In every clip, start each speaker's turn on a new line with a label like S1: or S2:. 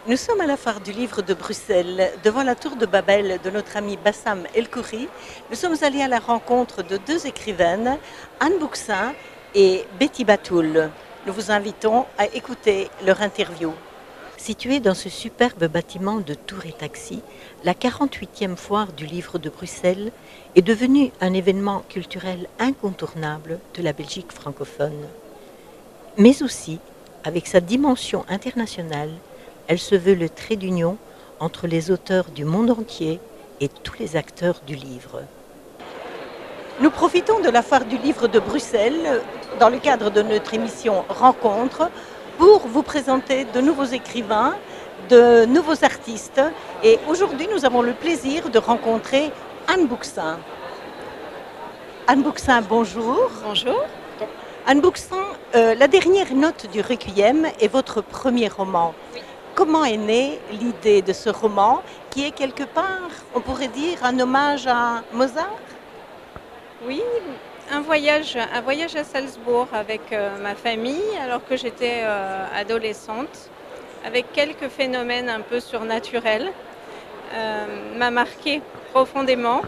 S1: Nous sommes à la foire du livre de Bruxelles, devant la tour de Babel de notre ami Bassam El-Khoury. Nous sommes allés à la rencontre de deux écrivaines, Anne Bouxin et Betty Batoul. Nous vous invitons à écouter leur interview. Située dans ce superbe bâtiment de tours et taxis, la 48e foire du livre de Bruxelles est devenue un événement culturel incontournable de la Belgique francophone. Mais aussi, avec sa dimension internationale, elle se veut le trait d'union entre les auteurs du monde entier et tous les acteurs du livre. Nous profitons de la foire du livre de Bruxelles dans le cadre de notre émission Rencontre pour vous présenter de nouveaux écrivains, de nouveaux artistes. Et aujourd'hui, nous avons le plaisir de rencontrer Anne Bouxin. Anne Bouxin, bonjour.
S2: Bonjour.
S1: Anne Bouxin, la dernière note du Requiem est votre premier roman.
S2: Oui.
S1: Comment est née l'idée de ce roman qui est quelque part, on pourrait dire, un hommage à Mozart?
S2: Oui, un voyage à Salzbourg avec ma famille alors que j'étais adolescente, avec quelques phénomènes un peu surnaturels, m'a marqué profondément.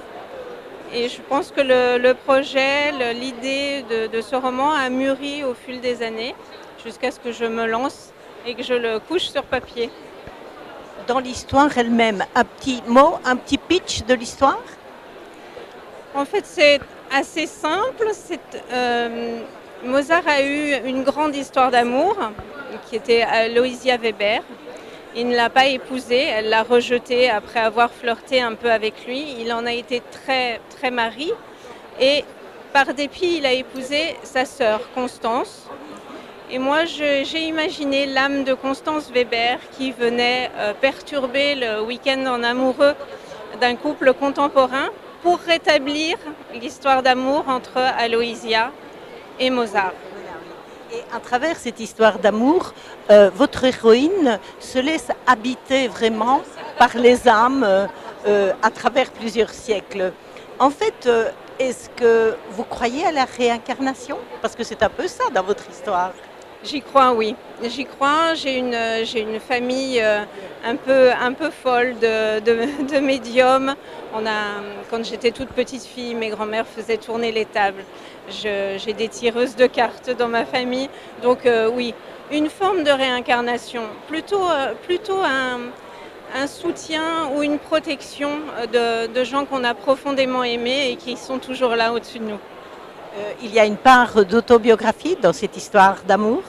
S2: Et je pense que le projet, l'idée de ce roman a mûri au fil des années jusqu'à ce que je me lance et que je le couche sur papier.
S1: Dans l'histoire elle-même, un petit mot, un petit pitch de l'histoire?
S2: En fait, c'est assez simple. Mozart a eu une grande histoire d'amour qui était Aloysia Weber. Il ne l'a pas épousée, elle l'a rejetée après avoir flirté un peu avec lui. Il en a été très, très mari. Et par dépit, il a épousé sa sœur, Constance. Et moi, j'ai imaginé l'âme de Constance Weber qui venait perturber le week-end en amoureux d'un couple contemporain pour rétablir l'histoire d'amour entre Aloysia et Mozart.
S1: Et à travers cette histoire d'amour, votre héroïne se laisse habiter vraiment par les âmes à travers plusieurs siècles. En fait, est-ce que vous croyez à la réincarnation? Parce que c'est un peu ça dans votre histoire.
S2: J'y crois, oui. J'y crois. J'ai une famille un peu folle de médiums. Quand j'étais toute petite fille, mes grands-mères faisaient tourner les tables. J'ai des tireuses de cartes dans ma famille. Donc oui, une forme de réincarnation. Plutôt un soutien ou une protection de gens qu'on a profondément aimés et qui sont toujours là au-dessus de nous.
S1: Il y a une part d'autobiographie dans cette histoire d'amour?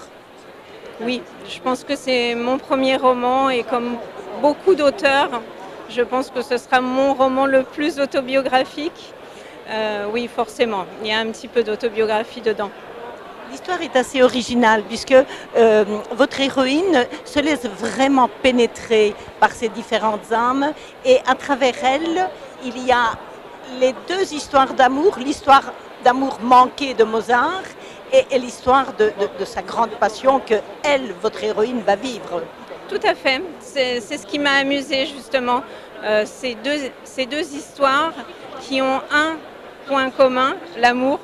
S2: Oui, je pense que c'est mon premier roman et comme beaucoup d'auteurs, je pense que ce sera mon roman le plus autobiographique. Oui, forcément, il y a un petit peu d'autobiographie dedans.
S1: L'histoire est assez originale puisque votre héroïne se laisse vraiment pénétrer par ces différentes âmes et à travers elle, il y a les deux histoires d'amour, l'histoire d'amour manqué de Mozart et l'histoire de sa grande passion que elle, votre héroïne, va vivre.
S2: Tout à fait, c'est ce qui m'a amusée justement, ces deux histoires qui ont un point commun, l'amour.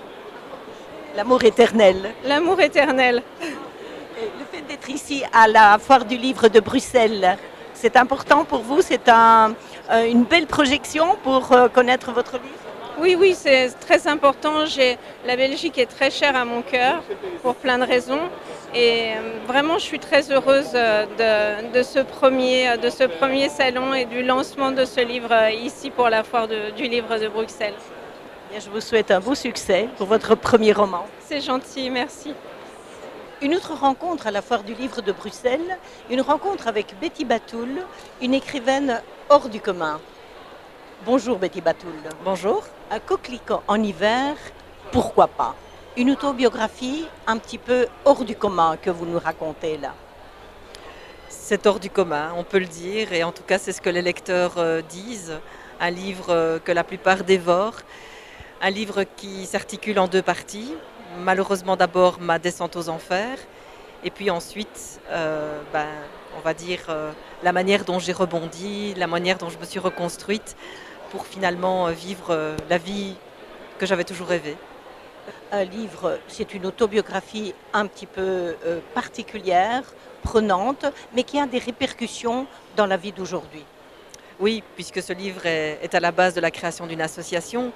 S1: L'amour éternel.
S2: L'amour éternel.
S1: Le fait d'être ici à la foire du livre de Bruxelles, c'est important pour vous? C'est une belle projection pour connaître votre livre?
S2: Oui, c'est très important. La Belgique est très chère à mon cœur pour plein de raisons. Et vraiment, je suis très heureuse de ce premier salon et du lancement de ce livre ici pour la foire du livre de Bruxelles.
S1: Bien, je vous souhaite un beau succès pour votre premier roman.
S2: C'est gentil, merci.
S1: Une autre rencontre à la foire du livre de Bruxelles, une rencontre avec Betty Batoul, une écrivaine hors du commun. Bonjour Betty Batoul.
S3: Bonjour.
S1: Un coquelicot en hiver, pourquoi pas? Une autobiographie un petit peu hors du commun que vous nous racontez là.
S3: C'est hors du commun, on peut le dire, et en tout cas c'est ce que les lecteurs disent. Un livre que la plupart dévorent, un livre qui s'articule en deux parties. Malheureusement d'abord ma descente aux enfers, et puis ensuite, on va dire la manière dont j'ai rebondi, la manière dont je me suis reconstruite pour finalement vivre la vie que j'avais toujours rêvée.
S1: Un livre, c'est une autobiographie un petit peu particulière, prenante, mais qui a des répercussions dans la vie d'aujourd'hui.
S3: Oui, puisque ce livre est à la base de la création d'une association.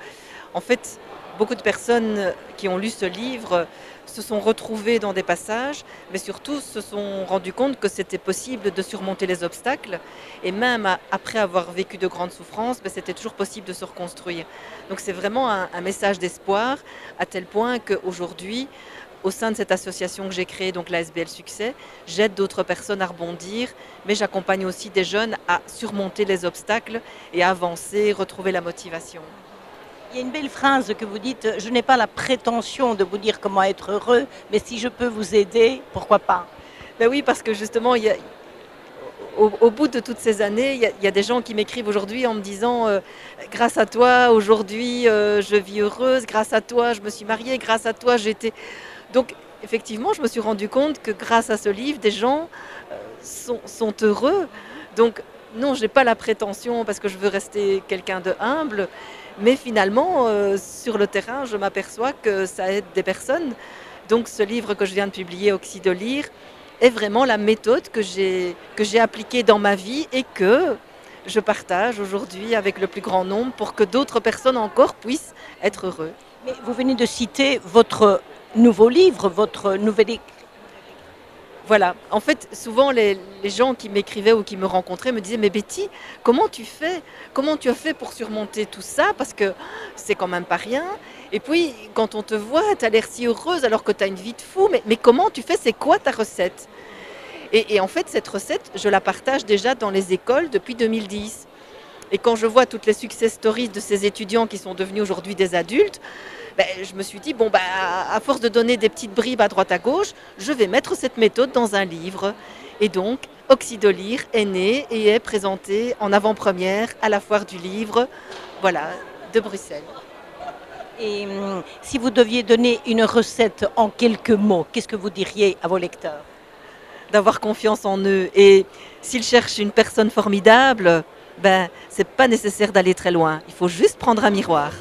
S3: En fait, beaucoup de personnes qui ont lu ce livre se sont retrouvées dans des passages, mais surtout se sont rendues compte que c'était possible de surmonter les obstacles. Et même après avoir vécu de grandes souffrances, ben, c'était toujours possible de se reconstruire. Donc c'est vraiment un message d'espoir, à tel point qu'aujourd'hui, au sein de cette association que j'ai créée, donc la SBL Succès, j'aide d'autres personnes à rebondir, mais j'accompagne aussi des jeunes à surmonter les obstacles et à avancer, retrouver la motivation.
S1: Il y a une belle phrase que vous dites, je n'ai pas la prétention de vous dire comment être heureux, mais si je peux vous aider, pourquoi pas?
S3: Ben oui, parce que justement, au bout de toutes ces années, il y a des gens qui m'écrivent aujourd'hui en me disant grâce à toi, aujourd'hui, je vis heureuse, grâce à toi, je me suis mariée, grâce à toi, j'ai été... Donc, effectivement, je me suis rendu compte que grâce à ce livre, des gens sont heureux. Donc, non, je n'ai pas la prétention parce que je veux rester quelqu'un de humble, mais finalement, sur le terrain, je m'aperçois que ça aide des personnes. Donc, ce livre que je viens de publier, Oxydolire, est vraiment la méthode que j'ai appliquée dans ma vie et que je partage aujourd'hui avec le plus grand nombre pour que d'autres personnes encore puissent être heureux.
S1: Mais vous venez de citer votre nouveau livre, votre nouvelle
S3: Voilà, en fait, souvent les gens qui m'écrivaient ou qui me rencontraient me disaient mais Betty, comment tu fais? Comment tu as fait pour surmonter tout ça? Parce que c'est quand même pas rien. Et puis, quand on te voit, tu as l'air si heureuse alors que tu as une vie de fou. Mais comment tu fais? C'est quoi ta recette? Et en fait, cette recette, je la partage déjà dans les écoles depuis 2010. Et quand je vois toutes les success stories de ces étudiants qui sont devenus aujourd'hui des adultes, ben, je me suis dit, bon, ben, à force de donner des petites bribes à droite à gauche, je vais mettre cette méthode dans un livre. Et donc, Oxydolire est né et est présenté en avant-première à la foire du livre, voilà, de Bruxelles.
S1: Et si vous deviez donner une recette en quelques mots, qu'est-ce que vous diriez à vos lecteurs?
S3: D'avoir confiance en eux. Et s'ils cherchent une personne formidable, ben, c'est pas nécessaire d'aller très loin. Il faut juste prendre un miroir.